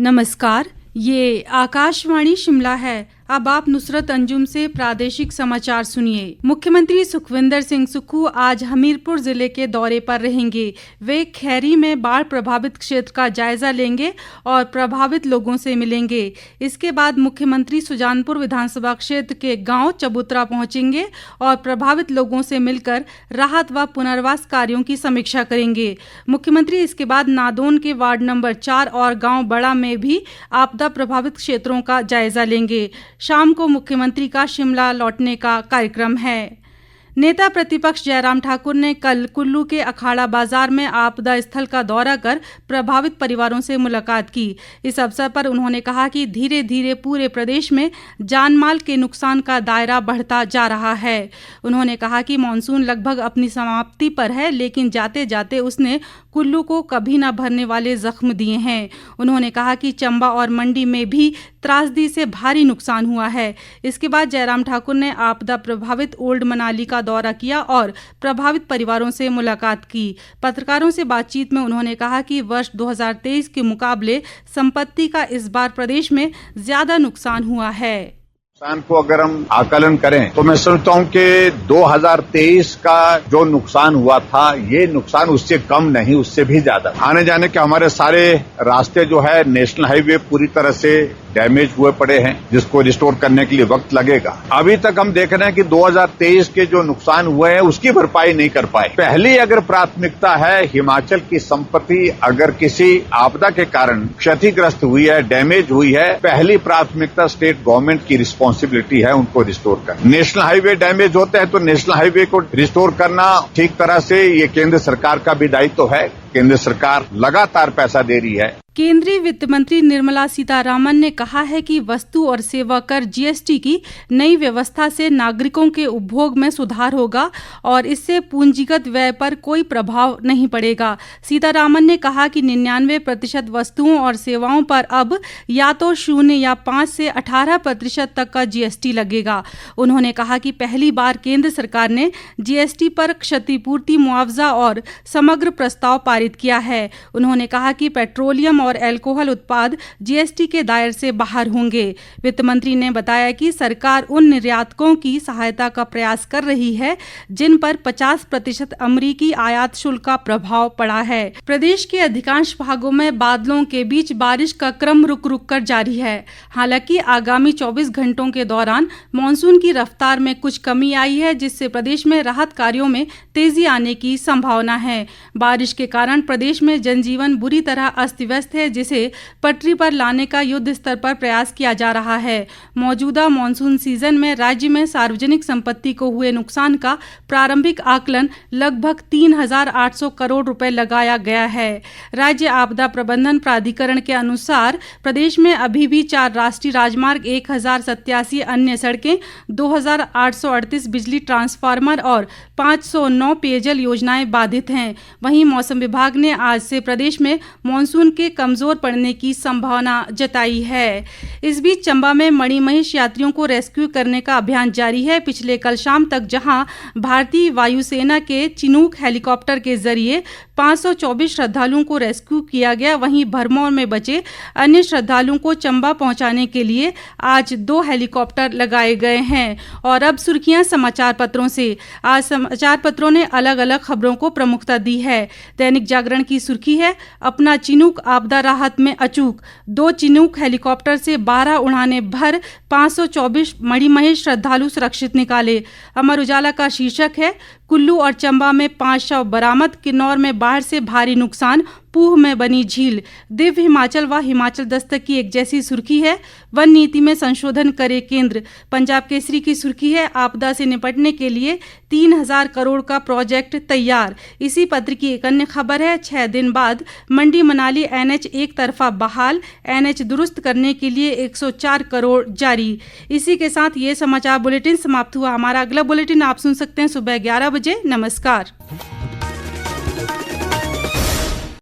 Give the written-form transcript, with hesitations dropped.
नमस्कार, ये आकाशवाणी शिमला है। अब आप नुसरत अंजुम से प्रादेशिक समाचार सुनिए। मुख्यमंत्री सुखविंदर सिंह सुक्खू आज हमीरपुर जिले के दौरे पर रहेंगे। वे खैरी में बाढ़ प्रभावित क्षेत्र का जायजा लेंगे और प्रभावित लोगों से मिलेंगे। इसके बाद मुख्यमंत्री सुजानपुर विधानसभा क्षेत्र के गांव चबूतरा पहुंचेंगे और प्रभावित लोगों से मिलकर राहत व पुनर्वास कार्यों की समीक्षा करेंगे। मुख्यमंत्री इसके बाद नादौन के वार्ड नंबर 4 और गांव बड़ा में भी आपदा प्रभावित क्षेत्रों का जायजा लेंगे। शाम को मुख्यमंत्री का शिमला लौटने का कार्यक्रम है। नेता प्रतिपक्ष जयराम ठाकुर ने कल कुल्लू के अखाड़ा बाजार में आपदा स्थल का दौरा कर प्रभावित परिवारों से मुलाकात की। इस अवसर पर उन्होंने कहा कि धीरे धीरे पूरे प्रदेश में जानमाल के नुकसान का दायरा बढ़ता जा रहा है। उन्होंने कहा कि मानसून लगभग अपनी समाप्ति पर है, लेकिन जाते जाते उसने कुल्लू को कभी न भरने वाले जख्म दिए हैं। उन्होंने कहा कि चंबा और मंडी में भी त्रासदी से भारी नुकसान हुआ है। इसके बाद जयराम ठाकुर ने आपदा प्रभावित ओल्ड मनाली का दौरा किया और प्रभावित परिवारों से मुलाकात की। पत्रकारों से बातचीत में उन्होंने कहा कि वर्ष 2023 के मुकाबले संपत्ति का इस बार प्रदेश में ज्यादा नुकसान हुआ है। नुकसान को अगर हम आकलन करें तो मैं समझता हूं कि 2023 का जो नुकसान हुआ था, ये नुकसान उससे कम नहीं, उससे भी ज्यादा। आने जाने के हमारे सारे रास्ते जो है नेशनल हाईवे पूरी तरह से डैमेज हुए पड़े हैं, जिसको रिस्टोर करने के लिए वक्त लगेगा। अभी तक हम देख रहे हैं कि 2023 के जो नुकसान हुए हैं उसकी भरपाई नहीं कर पाए। पहली अगर प्राथमिकता है हिमाचल की संपत्ति अगर किसी आपदा के कारण क्षतिग्रस्त हुई है, डैमेज हुई है, पहली प्राथमिकता स्टेट गवर्नमेंट की रिस्पॉन्सिबिलिटी है उनको रिस्टोर करना। नेशनल हाईवे डैमेज होते हैं तो नेशनल हाईवे को रिस्टोर करना ठीक तरह से ये केंद्र सरकार का भी दायित्व है। केंद्र सरकार लगातार पैसा दे रही है। केंद्रीय वित्त मंत्री निर्मला सीतारामन ने कहा है कि वस्तु और सेवा कर जीएसटी की नई व्यवस्था से नागरिकों के उपभोग में सुधार होगा और इससे पूंजीगत व्यय पर कोई प्रभाव नहीं पड़ेगा। सीतारामन ने कहा कि 99% वस्तुओं और सेवाओं पर अब या तो 0 या 5 से 18% तक का जीएसटी लगेगा। उन्होंने कहा कि पहली बार केंद्र सरकार ने जीएसटी पर क्षतिपूर्ति मुआवजा और समग्र प्रस्ताव पारित किया है। उन्होंने कहा कि पेट्रोलियम और अल्कोहल उत्पाद जीएसटी के दायरे से बाहर होंगे। वित्त मंत्री ने बताया कि सरकार उन निर्यातकों की सहायता का प्रयास कर रही है जिन पर 50% अमेरिकी आयात शुल्क का प्रभाव पड़ा है। प्रदेश के अधिकांश भागों में बादलों के बीच बारिश का क्रम रुक रुक कर जारी है। हालांकि आगामी 24 घंटों के दौरान मानसून की रफ्तार में कुछ कमी आई है, जिससे प्रदेश में राहत कार्यों में तेजी आने की संभावना है। बारिश के कारण प्रदेश में जनजीवन बुरी तरह अस्त व्यस्त है, जिसे पटरी पर लाने का युद्ध स्तर पर प्रयास किया जा रहा है। मौजूदा मानसून सीजन में राज्य में सार्वजनिक संपत्ति को हुए नुकसान का प्रारंभिक आकलन लगभग 3,800 करोड़ रुपए लगाया गया है। राज्य आपदा प्रबंधन प्राधिकरण के अनुसार प्रदेश में अभी भी 4 राष्ट्रीय राजमार्ग, 1087 अन्य सड़कें, 2,838 बिजली ट्रांसफार्मर और 509 पेयजल योजनाएं बाधित हैं। वहीं मौसम विभाग ने आज से प्रदेश में मानसून के कमजोर पड़ने की संभावना जताई है। इस बीच चंबा में मणिमहेश यात्रियों को रेस्क्यू करने का अभियान जारी है। पिछले कल शाम तक जहां भारतीय वायुसेना के चिनूक हेलीकॉप्टर के जरिए 524 श्रद्धालुओं को रेस्क्यू किया गया, वहीं भरमौर में बचे अन्य श्रद्धालुओं को चंबा पहुंचाने के लिए आज 2 हेलीकॉप्टर लगाए गए हैं। और अब सुर्खियां समाचार पत्रों से। आज समाचार पत्रों ने अलग अलग खबरों को प्रमुखता दी है। दैनिक जागरण की सुर्खी है, अपना चिनूक आपदा राहत में अचूक, 2 चिनूक हेलीकॉप्टर से 12 उड़ानें भर 524 मणिमहेश श्रद्धालु सुरक्षित निकाले। अमर उजाला का शीर्षक है, कुल्लू और चंबा में 5 शव बरामद, किन्नौर में बाढ़ से भारी नुकसान, पूह में बनी झील। दिव्य हिमाचल व हिमाचल दस्तक की एक जैसी सुर्खी है, वन नीति में संशोधन करे केंद्र। पंजाब केसरी की सुर्खी है, आपदा से निपटने के लिए 3,000 करोड़ का प्रोजेक्ट तैयार। इसी पत्र की एक अन्य खबर है, 6 दिन बाद मंडी मनाली एनएच एक तरफा बहाल, एनएच दुरुस्त करने के लिए 104 करोड़ जारी। इसी के साथ ये समाचार बुलेटिन समाप्त हुआ। हमारा अगला बुलेटिन आप सुन सकते हैं सुबह 11 बजे। नमस्कार।